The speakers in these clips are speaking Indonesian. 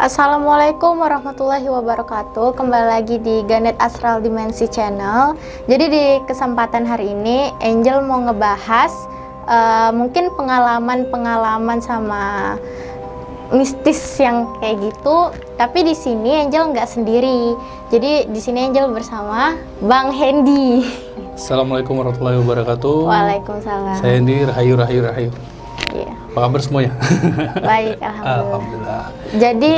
Assalamualaikum warahmatullahi wabarakatuh. Kembali lagi di Ganet Astral Dimensi Channel. Jadi di kesempatan hari ini Angel mau ngebahas mungkin pengalaman sama mistis yang kayak gitu. Tapi di sini Angel nggak sendiri. Jadi di sini Angel bersama Bang Hendy. Assalamualaikum warahmatullahi wabarakatuh. Waalaikumsalam. Saya Hendy, Rahayu. Iya. Apa kabar semuanya? Baik, alhamdulillah. Alhamdulillah. Jadi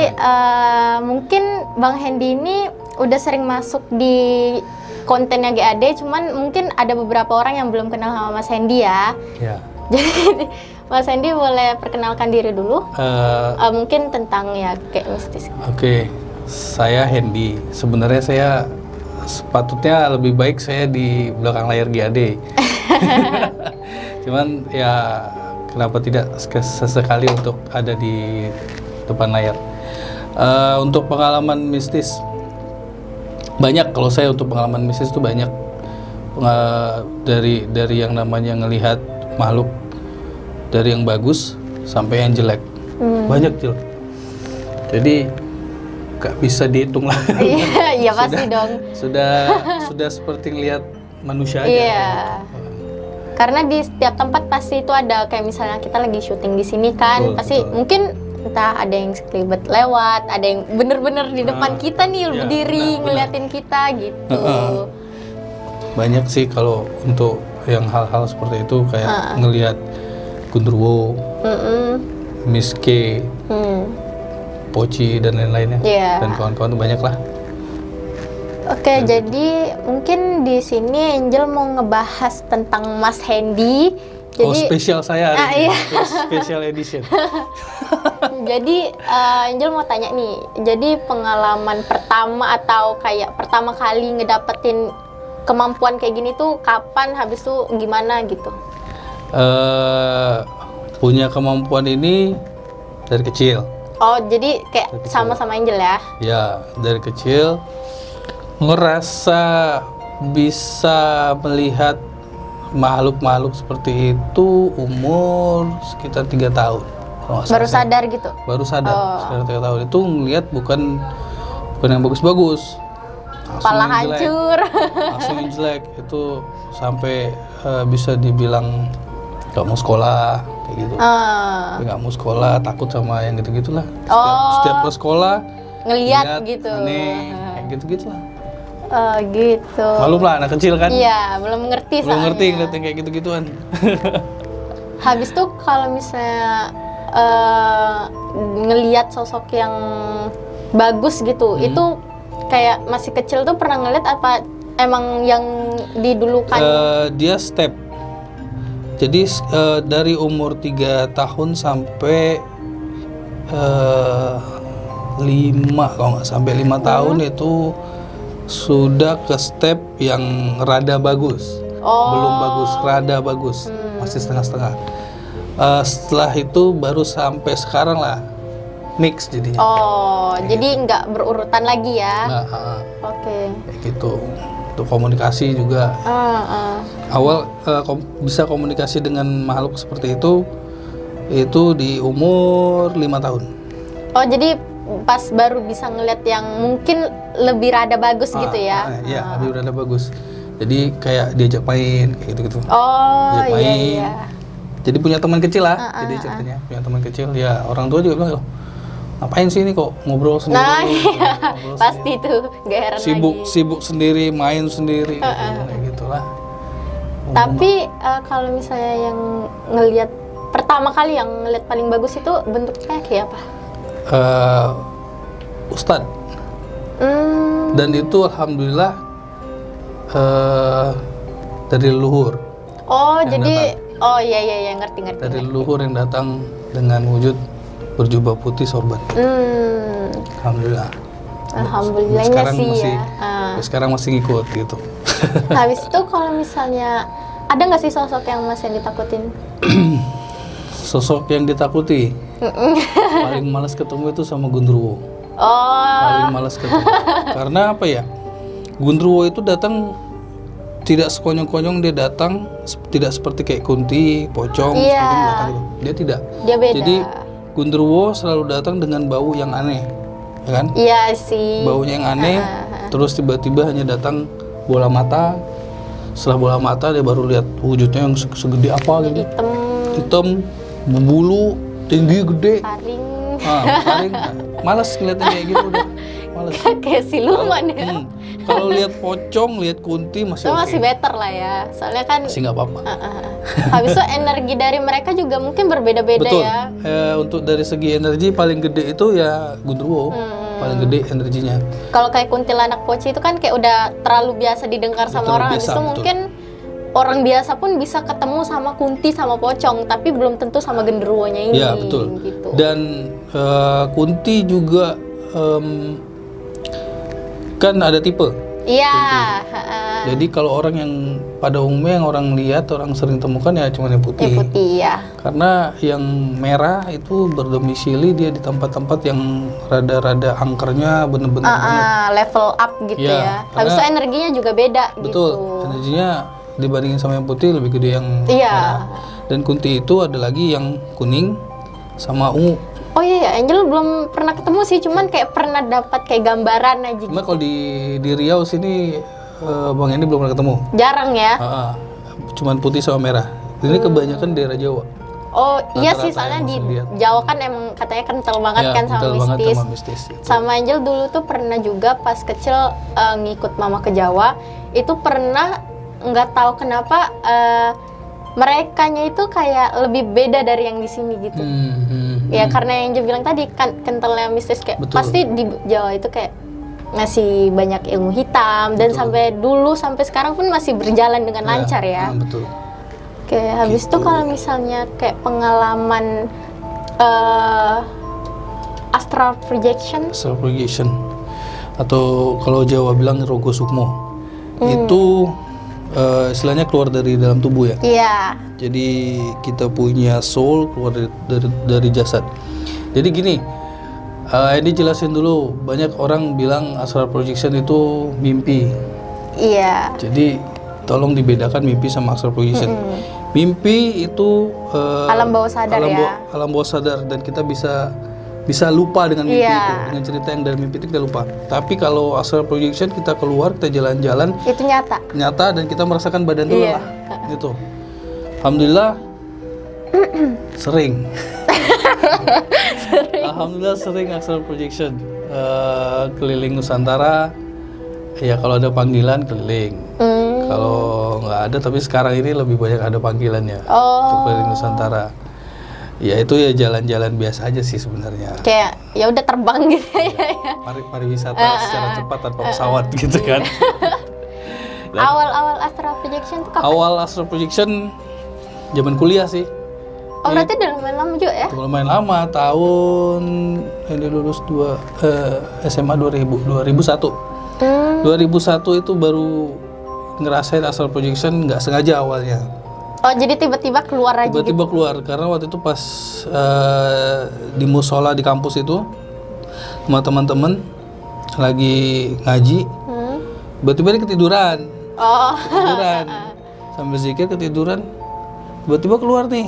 mungkin Bang Hendy ini udah sering masuk di kontennya GAD, cuman mungkin ada beberapa orang yang belum kenal sama Mas Hendy ya. Ya. Jadi Mas Hendy boleh perkenalkan diri dulu, mungkin tentang ya kayak mistis. Oke, saya Hendy. Sebenarnya saya sepatutnya lebih baik saya di belakang layar GAD. Cuman ya kenapa tidak sesekali untuk ada di depan layar. Untuk pengalaman mistis banyak. Kalau saya untuk pengalaman mistis itu banyak. Dari yang namanya ngelihat makhluk, dari yang bagus sampai yang jelek. Banyak Cil. Jadi gak bisa dihitung lah. Iya pasti dong. Sudah seperti ngelihat manusia aja. Iya. Karena di setiap tempat pasti itu ada, kayak misalnya kita lagi syuting di sini kan, Betul, pasti betul. mungkin entah ada yang sekelibet lewat, ada yang bener-bener di depan kita nih iya, berdiri benar. ngeliatin kita gitu. Banyak sih kalau untuk yang hal-hal seperti itu kayak ngelihat Gundurwo, Miss K, Poci dan lain-lainnya. Iya. Dan kawan-kawan tuh banyak lah. Oke, jadi mungkin di sini Angel mau ngebahas tentang Mas Hendy. Jadi, Spesial saya hari ini. iya. Special edition. Jadi Angel mau tanya nih, jadi pengalaman pertama atau kayak pertama kali ngedapetin kemampuan kayak gini tuh kapan, habis itu gimana gitu? Punya kemampuan ini dari kecil. Oh, jadi kayak Dari kecil. sama-sama Angel ya? Ya, dari kecil ngerasa bisa melihat makhluk-makhluk seperti itu umur sekitar 3 tahun. Kalau nggak Baru salah. sadar gitu? Baru sadar, Oh. sekitar 3 tahun. Itu ngelihat bukan yang bagus-bagus. Langsung Kepala yang jelek. hancur. Langsung yang jelek. Itu sampai bisa dibilang gak mau sekolah, kayak gitu. Gak mau sekolah, takut sama yang gitu-gitulah. Setiap ke sekolah, Ngeliat lihat, gitu. aneh, kayak gitu-gitulah. Gitu. Malum lah, anak kecil kan. Iya, belum ngerti Belum ngerti soalnya. ngeliat yang kayak gitu-gituan. Habis tuh kalau misalnya ngelihat sosok yang bagus gitu, itu kayak masih kecil tuh pernah ngeliat apa emang yang didulukan? Dia step. Jadi dari umur 3 tahun sampai 5, kalau nggak sampai 5 tahun itu sudah ke step yang rada bagus. Belum bagus, rada bagus, masih setengah-setengah. Setelah itu baru sampai sekarang lah mix jadinya. Jadi nggak berurutan lagi ya? Nah, Oke. kayak gitu. Untuk komunikasi juga awal bisa komunikasi dengan makhluk seperti itu di umur 5 tahun. Oh, jadi pas baru bisa ngeliat yang mungkin lebih rada bagus gitu ya? Iya, lebih rada bagus. Jadi kayak diajak main kayak gitu-gitu. Oh, Diajak iya main. iya. Jadi punya teman kecil lah. Jadi ceritanya punya teman kecil. Ya orang tua juga bilang, "Loh, ngapain sih ini kok ngobrol sendiri?" Nah, iya. Ngobrol Pasti tuh, gak heran lagi. sibuk sendiri, main sendiri, kayak gitulah. Tapi kalau misalnya yang ngelihat pertama kali yang ngelihat paling bagus itu bentuknya kayak apa? Ustadz. Hmm, Dan itu alhamdulillah dari leluhur. oh Yang jadi, oh iya ngerti. Dari leluhur yang datang dengan wujud berjubah putih sorban. Alhamdulillah. Alhamdulillahnya Sekarang sih masih, ya. sekarang masih ngikut gitu. Habis itu kalau misalnya ada nggak sih sosok yang Mas yang ditakutin? Sosok yang ditakuti, paling malas ketemu itu sama Gundurwo. Oh, Paling malas ketemu. Karena apa ya? Gundurwo itu datang tidak sekonyong-konyong, dia datang tidak seperti kayak Kunti, Pocong, Iya. seperti itu datang gitu. Dia tidak. dia beda. Jadi Gundurwo selalu datang dengan bau yang aneh. ya kan? Iya sih. Baunya yang aneh, terus tiba-tiba hanya datang bola mata. Setelah bola mata dia baru lihat wujudnya yang segede apa gitu. Hitam, berbulu, tinggi, gede. Taring. Paling malas ngeliatnya kayak gitu udah. Males. Kayak siluman ya. Kalau lihat pocong, lihat kunti masih Itu oke. masih better lah ya. Soalnya kan Masih nggak apa-apa. habis itu energi dari mereka juga mungkin berbeda-beda Betul. ya. Untuk dari segi energi paling gede itu ya gundurwo. Paling gede energinya. Kalau kayak kuntilanak poci itu kan kayak udah terlalu biasa didengar sama terlalu orang. Habis biasa, itu betul. mungkin orang biasa pun bisa ketemu sama kunti sama pocong, tapi belum tentu sama genderuwonya ini. Ya betul. Gitu. Dan kunti juga kan ada tipe. Iya. Jadi kalau orang yang pada umumnya yang orang lihat, orang sering temukan ya cuma yang putih. Yang putih ya. Karena yang merah itu berdomisili dia di tempat-tempat yang rada-rada angkernya bener-bener banget. Level up gitu Ya, ya. Habis itu karena- energinya juga beda Betul. gitu. Energinya dibandingin sama yang putih lebih gede yang Iya. merah. Dan kunti itu ada lagi yang kuning sama ungu. Oh iya, Angel belum pernah ketemu sih, cuman kayak pernah dapat kayak gambaran aja Cuma gitu. kalau di Riau sini Bang Endi belum pernah ketemu. Jarang ya. Cuman putih sama merah. Ini kebanyakan daerah Jawa. Oh iya Rata-rata sih, soalnya yang di bisa lihat. Jawa kan emang katanya kental banget Ya, kan sama kental banget mistis. sama mistis. Itu. Sama Angel dulu tuh pernah juga pas kecil ngikut mama ke Jawa, itu pernah nggak tahu kenapa merekanya itu kayak lebih beda dari yang di sini gitu. Ya karena yang Angel bilang tadi kan kentalnya mistis kayak Betul. pasti di Jawa itu kayak ngasih banyak ilmu hitam dan Betul. sampai dulu sampai sekarang pun masih berjalan dengan lancar ya. Betul. Oke, habis itu Gitu. kalau misalnya kayak pengalaman astral projection, Astral projection atau kalau Jawa bilang rogo sukmo. Itu istilahnya keluar dari dalam tubuh ya. iya, Jadi kita punya soul keluar dari jasad. Jadi gini, ini jelasin dulu. Banyak orang bilang astral projection itu mimpi. iya, Jadi tolong dibedakan mimpi sama astral projection. Mimpi itu alam bawah sadar ya. alam bawah sadar dan kita bisa lupa dengan mimpi Iya. itu, dengan cerita yang dari mimpi itu kita lupa. Tapi kalau astral projection kita keluar, kita jalan-jalan Itu nyata. nyata dan kita merasakan badan dulu Iya. lah. Itu. Alhamdulillah sering. Alhamdulillah sering astral projection. Keliling Nusantara. Ya kalau ada panggilan keliling. Kalau nggak ada, tapi sekarang ini lebih banyak ada panggilannya untuk Oh, keliling Nusantara. Ya itu ya jalan-jalan biasa aja sih sebenarnya. kayak ya udah terbang gitu ya. Pariwisata secara cepat tanpa pesawat gitu kan. Dan Awal-awal astral projection tuh kapan? awal astral projection zaman kuliah sih. Oh berarti udah lumayan lama juga ya? Lumayan lama, tahun ini lulus SMA 2001. 2001 itu baru ngerasain astral projection nggak sengaja awalnya. Oh jadi tiba-tiba keluar aja gitu? Tiba-tiba keluar karena waktu itu pas di musola di kampus itu sama teman-teman lagi ngaji, tiba-tiba dia ketiduran. Oh, Ketiduran. Sambil zikir ketiduran. Tiba-tiba keluar nih.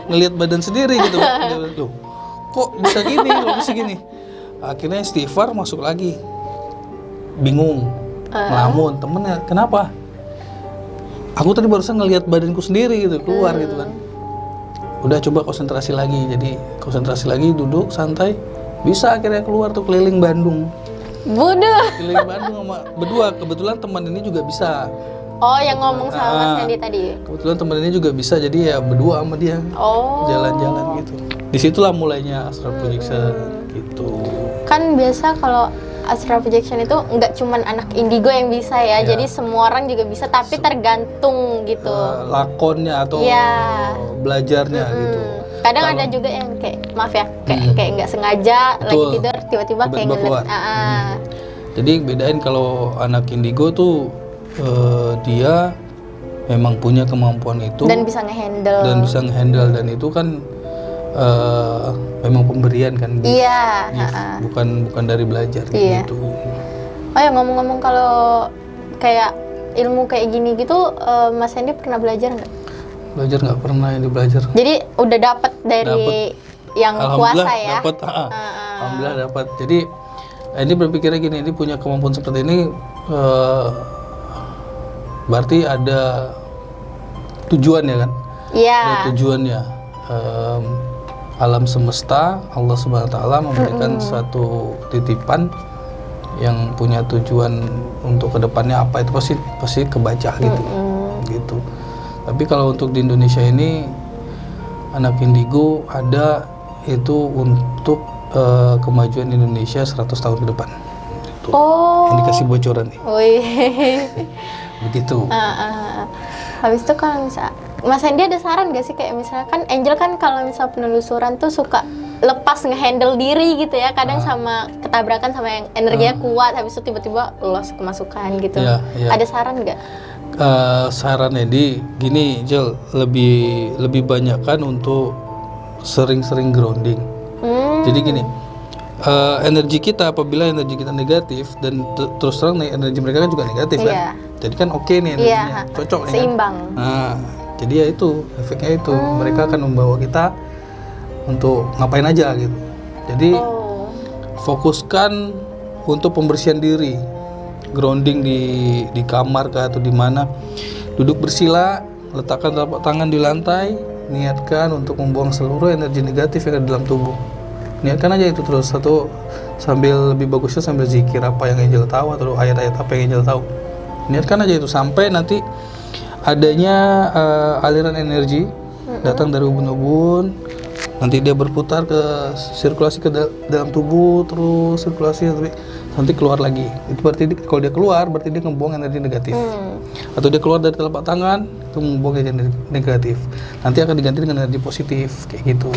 Ngelihat badan sendiri gitu. Loh, kok bisa gini? Kok bisa gini? Akhirnya istighfar masuk lagi. Bingung. Ngelamun temennya, kenapa? Aku tadi barusan ngelihat badanku sendiri gitu, keluar gitu kan. Udah coba konsentrasi lagi. Jadi konsentrasi lagi, duduk santai. Bisa akhirnya keluar tuh keliling Bandung. bodoh. Keliling Bandung sama berdua. Kebetulan teman ini juga bisa. Oh yang ngomong sama Mas Hendy tadi? Kebetulan temen ini juga bisa, jadi ya berdua sama dia Oh. jalan-jalan gitu. Disitulah mulainya astral projection gitu. Kan biasa kalau astral projection itu nggak cuman anak indigo yang bisa ya, Iya. jadi semua orang juga bisa, tapi tergantung gitu. Lakonnya atau Iya. belajarnya gitu. Kadang ada juga yang kayak maaf ya, kayak nggak sengaja lagi Betul. tidur tiba-tiba kayak Tiba-tiba keluar. ngeliat. Jadi bedain kalau anak indigo tuh dia memang punya kemampuan itu Dan bisa ngehandle. dan bisa ngehandle, dan itu kan memang pemberian kan, Iya. bukan dari belajar Iya. gitu. Oh ya ngomong-ngomong kalau kayak ilmu kayak gini gitu, Mas Hendy pernah belajar nggak? Belajar nggak pernah yang dibelajar. Jadi udah dapet dari yang kuasa ya? Dapat, alhamdulillah dapat. Jadi Ini berpikirnya gini, ini punya kemampuan seperti ini, berarti ada tujuan ya kan? Iya. Ada tujuannya. Alam semesta, Allah Subhanahu Wa Taala memberikan satu titipan yang punya tujuan untuk kedepannya apa, itu pasti kebaca gitu, gitu. Tapi kalau untuk di Indonesia ini, anak indigo ada itu untuk kemajuan Indonesia 100 tahun ke depan. Gitu. Yang dikasih bocoran nih. Wih. Begitu. Habis itu kalau misal Mas Hendy ada saran gak sih, kayak misalkan Angel kan kalau misal penelusuran tuh suka lepas ngehandle diri gitu ya, kadang sama ketabrakan sama yang energinya kuat, habis itu tiba-tiba loss kemasukan gitu. Iya. Ada saran nggak? Sarannya di gini, Jel, lebih banyak kan untuk sering-sering grounding. Jadi gini, energi kita, apabila energi kita negatif dan terus terang nih, energi mereka kan juga negatif kan. Jadi kan oke nih energinya, cocok nih. Seimbang. Kan? Nah, jadi ya itu efeknya itu, mereka akan membawa kita untuk ngapain aja gitu. Jadi fokuskan untuk pembersihan diri, grounding di kamar kah atau di mana, duduk bersila, letakkan telapak tangan di lantai, niatkan untuk membuang seluruh energi negatif yang ada dalam tubuh. Niatkan aja itu terus, satu sambil, lebih bagusnya sambil zikir apa yang Angel tahu atau ayat-ayat apa yang Angel tahu. Niatkan aja itu sampai nanti adanya aliran energi datang dari ubun-ubun, nanti dia berputar ke sirkulasi ke dalam tubuh, terus sirkulasi nanti keluar lagi. Itu berarti kalau dia keluar berarti dia membuang energi negatif. Atau dia keluar dari telapak tangan itu membuang energi negatif. Nanti akan diganti dengan energi positif kayak gitu.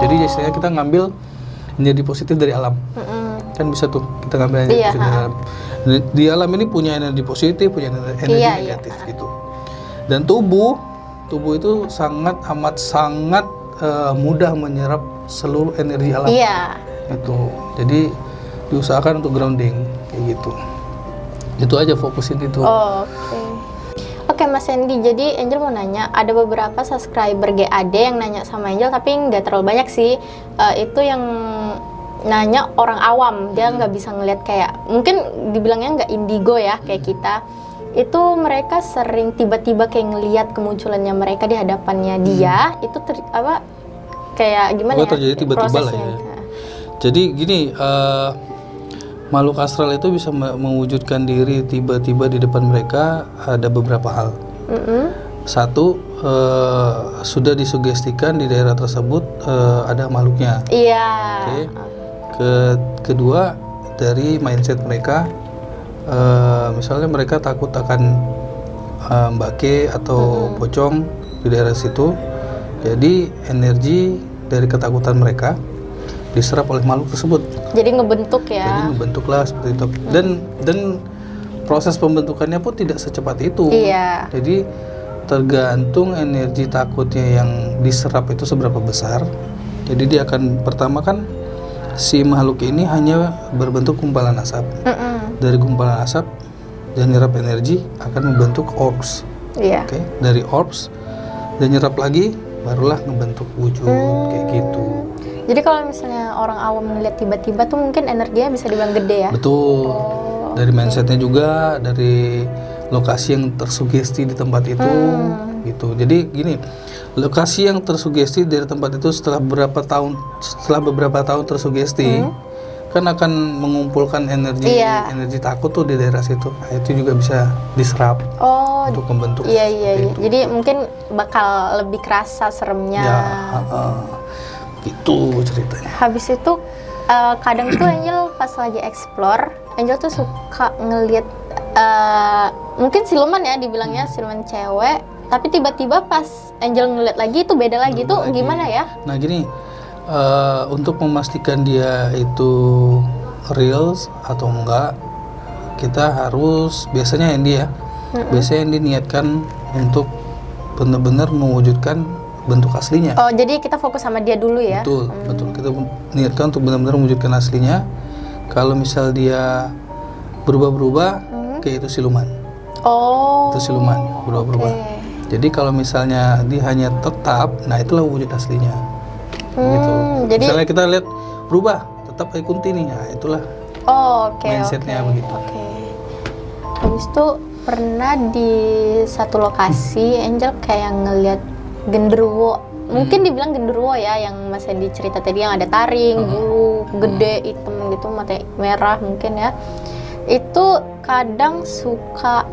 Jadi biasanya kita ngambil energi positif dari alam. Kan bisa tuh kita ngambil energi positif dari alam. Di alam ini punya energi positif, punya energi negatif gitu. Dan tubuh itu sangat mudah menyerap seluruh energi alam. Itu. Jadi diusahakan untuk grounding kayak gitu. Itu aja, fokusin itu. Oke Mas Hendy, jadi Angel mau nanya, ada beberapa subscriber GAD yang nanya sama Angel, tapi nggak terlalu banyak sih. Itu yang nanya orang awam, dia nggak bisa ngelihat, kayak mungkin dibilangnya nggak indigo ya kayak kita. Itu mereka sering tiba-tiba kayak ngelihat kemunculannya mereka di hadapannya dia. Itu kayak gimana ya? Terjadi tiba-tiba lah ya. Jadi gini, makhluk astral itu bisa mewujudkan diri tiba-tiba di depan mereka, ada beberapa hal. Satu, sudah disugestikan di daerah tersebut ada makhluknya. Kedua, dari mindset mereka, misalnya mereka takut akan mbake atau pocong di daerah situ, jadi energi dari ketakutan mereka diserap oleh makhluk tersebut. Jadi ngebentuk ya. Jadi ngebentuklah seperti itu. Dan proses pembentukannya pun tidak secepat itu. Jadi tergantung energi takutnya yang diserap itu seberapa besar. Jadi dia akan, pertama kan si makhluk ini hanya berbentuk gumpalan asap. Dari gumpalan asap dan nyerap energi akan membentuk orbs. Dari orbs dan nyerap lagi barulah ngebentuk wujud kayak gitu. Jadi kalau misalnya orang awam melihat tiba-tiba tuh mungkin energinya bisa dibilang gede ya? Betul. Dari mindsetnya juga, dari lokasi yang tersugesti di tempat itu, gitu. Jadi gini, lokasi yang tersugesti dari tempat itu setelah beberapa tahun tersugesti, kan akan mengumpulkan energi takut tuh di daerah situ. Nah, itu juga bisa diserap untuk membentuk. Gitu. Jadi mungkin bakal lebih kerasa seremnya. Itu ceritanya. Habis itu kadang tuh Angel pas lagi explore, Angel tuh suka ngelihat mungkin siluman ya, dibilangnya siluman cewek, tapi tiba-tiba pas Angel ngeliat lagi itu beda lagi. Tuh gimana ya? Nah gini, untuk memastikan dia itu real atau enggak, kita harus, biasanya Hendy ya, biasanya Hendy niatkan untuk benar-benar mewujudkan bentuk aslinya. Jadi kita fokus sama dia dulu ya? Betul. Kita niatkan untuk benar-benar mewujudkan aslinya. Kalau misal dia berubah-berubah, kayak itu siluman. Itu siluman, berubah-berubah. Jadi kalau misalnya dia hanya tetap, nah itulah wujud aslinya. Gitu. Jadi misalnya kita lihat berubah, tetap kayak kunti nih, nah itulah Oh, oke. Mindsetnya begitu. Oke. Habis itu pernah di satu lokasi Angel kayak ngelihat genderuwo. Mungkin dibilang genderuwo ya, yang Mas Hendy cerita tadi yang ada taring, bulu gede, hitam gitu, mata merah mungkin ya. Itu kadang suka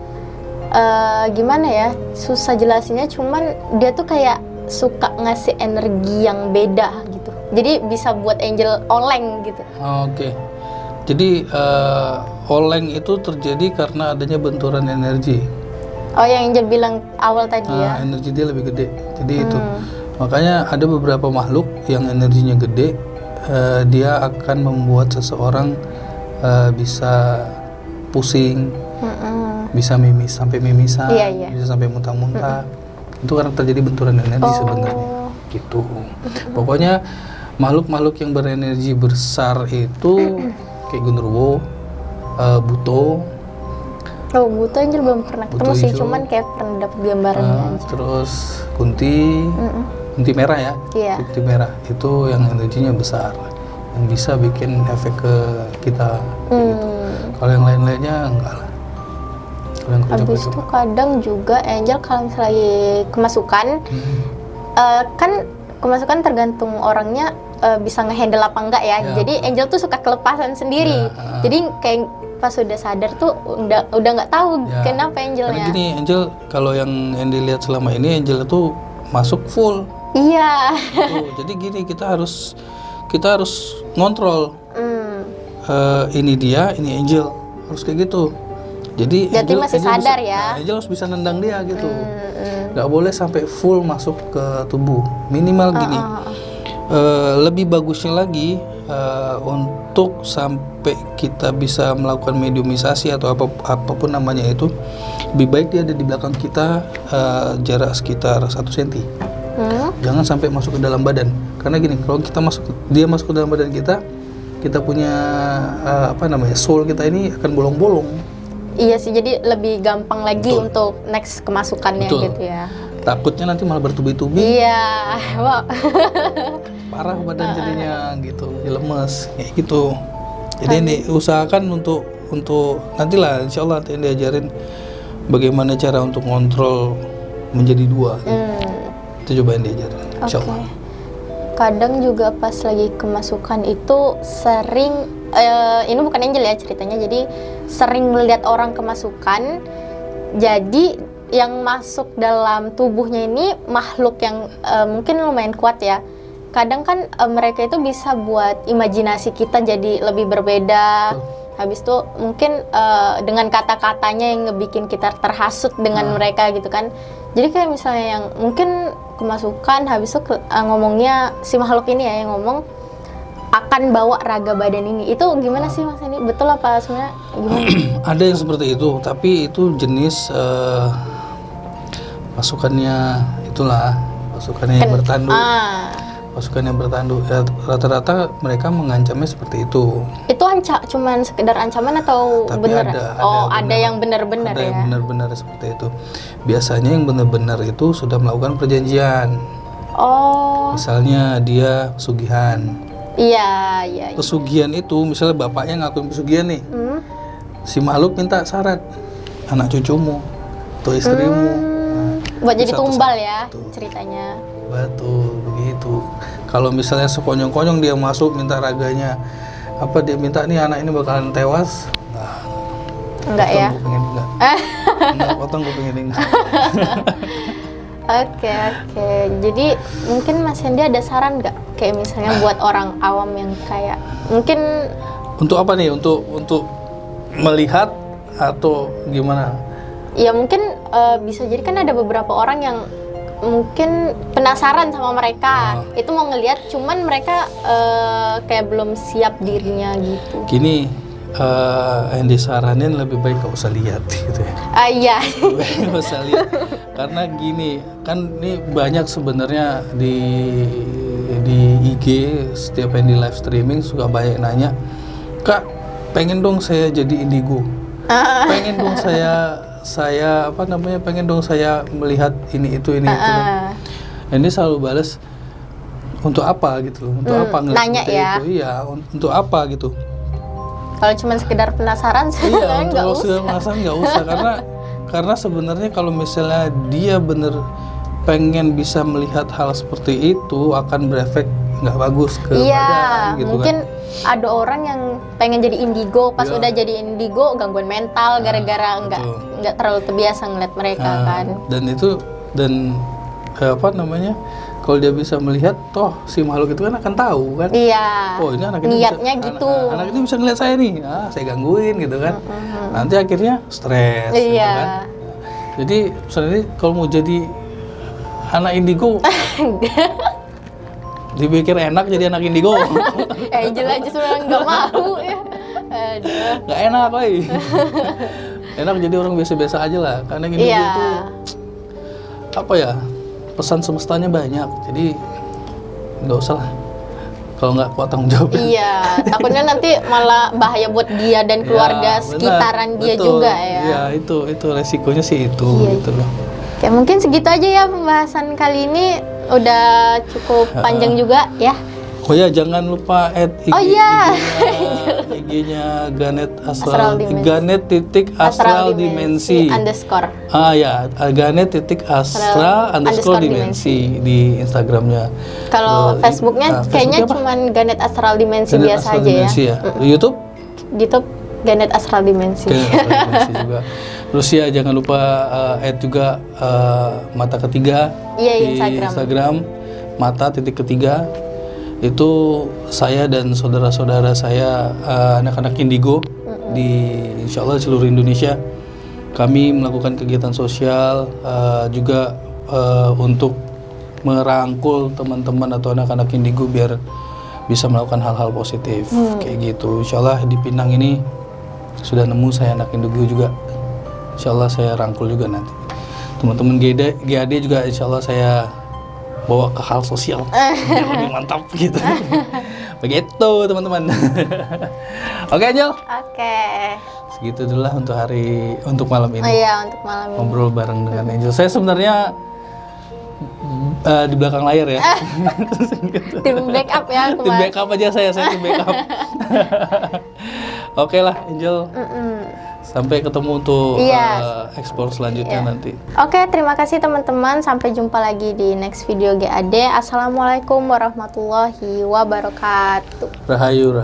gimana ya? Susah jelasinnya, cuman dia tuh kayak suka ngasih energi yang beda gitu. Jadi bisa buat Angel oleng gitu. Oke. Jadi oleng itu terjadi karena adanya benturan energi. Oh, yang Angel bilang awal tadi ya. Energi dia lebih gede. Jadi itu. Makanya ada beberapa makhluk yang energinya gede, dia akan membuat seseorang bisa pusing, bisa sampai mimisan, bisa sampai muntah-muntah. Itu karena terjadi benturan energi sebenarnya. Gitu. Pokoknya makhluk-makhluk yang berenergi besar itu kayak genderuwo, buto. Oh, buto Angel belum pernah ketemu sih, cuman kayak pernah dapet gambarannya aja. Terus kunti merah ya. Iya. Kunti merah itu yang energinya besar, yang bisa bikin efek ke kita. Gitu. Kalau yang lain-lainnya enggak lah. Kalau yang Habis itu kadang juga Angel kalau misalnya lagi kemasukan, kan kemasukan tergantung orangnya bisa ngehandle apa enggak ya. Jadi Angel tuh suka kelepasan sendiri. Jadi kayak pas sudah sadar tuh udah nggak tahu kenapa Angelnya. Karena gini, Angel kalau yang dilihat selama ini, Angel itu masuk full. Iya. Jadi gini, kita harus ngontrol. Ini dia, ini Angel, harus kayak gitu. Jadi Angel masih sadar bisa, ya. Angel harus bisa nendang dia gitu. Nggak boleh sampai full masuk ke tubuh. Minimal gini. Lebih bagusnya lagi untuk sampai kita bisa melakukan mediumisasi atau apapun namanya itu, lebih baik dia ada di belakang kita, jarak sekitar 1 cm. Jangan sampai masuk ke dalam badan. Karena gini, kalau dia masuk ke dalam badan kita punya soul kita ini akan bolong-bolong. Iya sih, jadi lebih gampang lagi untuk next kemasukannya. Betul. Gitu ya. Takutnya nanti malah bertubi-tubi. Iya, parah badan jadinya gitu, lemes kayak gitu. Jadi ini usahakan untuk nantilah, insya Allah nanti diajarin bagaimana cara untuk kontrol menjadi 2. Itu cobain diajarin, insya Allah. Kadang juga pas lagi kemasukan itu sering, ini bukan Angel ya ceritanya, jadi sering melihat orang kemasukan, jadi yang masuk dalam tubuhnya ini makhluk yang mungkin lumayan kuat ya. Kadang kan mereka itu bisa buat imajinasi kita jadi lebih berbeda. Habis itu mungkin dengan kata-katanya yang ngebikin kita terhasut dengan mereka gitu kan. Jadi kayak misalnya yang mungkin kemasukan, habis itu ngomongnya si makhluk ini ya yang ngomong akan bawa raga badan ini. Itu gimana sih Mas Hendy? Betul apa sebenarnya gimana? Ada yang seperti itu, tapi itu jenis pasukannya yang bertanduk. Pasukan yang bertanduk ya, rata-rata mereka mengancamnya seperti itu. Itu cuman sekedar ancaman atau benar? Ada yang benar-benar ya. Ada yang benar-benar seperti itu. Biasanya yang benar-benar itu sudah melakukan perjanjian. Misalnya dia pesugihan. Iya. Pesugihan itu misalnya bapaknya ngakuin pesugihan nih. Si makhluk minta syarat, anak cucumu atau istrimu. Buat jadi tumbal ya ceritanya. Betul, begitu. Kalau misalnya sekonyong-konyong dia masuk minta raganya, dia minta nih anak ini bakalan tewas. Enggak ya? Potong gue pengen enggak. Oke. Jadi mungkin Mas Hendy ada saran nggak? Kayak misalnya buat orang awam yang kayak mungkin untuk apa nih? Untuk melihat atau gimana? Ya mungkin bisa jadi kan ada beberapa orang yang mungkin penasaran sama mereka, itu mau ngelihat, cuman mereka kayak belum siap dirinya gitu. Gini, yang disaranin lebih baik gak usah lihat gitu ya. Iya. Gak usah lihat, karena gini kan ini banyak sebenarnya di IG setiap yang di live streaming suka banyak nanya, Kak, pengen dong saya jadi indigo, pengen dong pengen dong saya melihat ini itu. Ini selalu balas, untuk apa gitu loh, untuk apa nanya ya. itu? Iya, untuk apa gitu. Kalau cuma sekedar penasaran Iya, sebenarnya nggak kalau usah. sudah penasaran nggak usah karena sebenarnya kalau misalnya dia bener pengen bisa melihat hal seperti itu akan berefek nggak bagus ke Iya, badan gitu mungkin kan. ada orang yang pengen jadi indigo, pas Iya. udah jadi indigo gangguan mental gara-gara betul. nggak terlalu terbiasa ngeliat mereka Nah, kan. dan apa namanya? Kalau dia bisa melihat, toh si makhluk itu kan akan tahu kan. Iya. Oh ini anak ini Niatnya bisa, gitu. anak ini bisa ngeliat saya nih, saya gangguin gitu kan. Nanti akhirnya stres gitu Iya. kan. Jadi sebenarnya kalau mau jadi anak indigo dipikir enak jadi anak indigo. Angel aja sebenarnya nggak mau ya. Aduh. Nggak enak, woy. Enak jadi orang biasa-biasa aja lah. Karena indigo Iya. itu apa ya? Pesan semestanya banyak. Jadi nggak usah lah. Kalau nggak kuat tanggung jawab. Iya, takutnya nanti malah bahaya buat dia dan keluarga Ya, benar. sekitaran dia Betul. juga ya. Iya, itu resikonya sih itu Iya. gitu loh. Oke, mungkin segitu aja ya pembahasan kali ini. Udah cukup panjang juga ya. Oh ya, jangan lupa add Oh iya. IG-nya Ganet Astral Astral, Dimensi. Ganet titik Astral Dimensi. underscore. Ah ya, Ganet titik Astral underscore Dimensi di Instagramnya. Kalau Facebooknya kayaknya Facebooknya apa? cuman Ganet Astral Dimensi Ganet biasa Astral aja Dimensi ya. Di YouTube? YouTube Ganet Astral Dimensi. Ganet Astral Dimensi juga. Terus ya jangan lupa add juga mata ketiga Iya, di Instagram mata titik ketiga. Itu saya dan saudara-saudara saya anak-anak indigo di insya Allah seluruh Indonesia. Kami melakukan kegiatan sosial juga untuk merangkul teman-teman atau anak-anak indigo biar bisa melakukan hal-hal positif kayak gitu. Insya Allah di Pinang ini sudah nemu saya anak indigo juga. Insya Allah saya rangkul juga nanti. Teman-teman GAD juga insya Allah saya bawa ke hal sosial biar lebih mantap gitu. Begitu teman-teman. Oke Angel, Oke. segitu dulu lah untuk malam Oh ini. iya, untuk malam ini. Ngobrol bareng dengan Angel. Saya sebenarnya di belakang layar ya. Tim backup ya Tim kemarin. backup aja saya tim backup. Oke lah Angel. Sampai ketemu untuk Iya. explore selanjutnya nanti. Oke, terima kasih teman-teman. Sampai jumpa lagi di next video GAD. Assalamualaikum warahmatullahi wabarakatuh. Rahayu.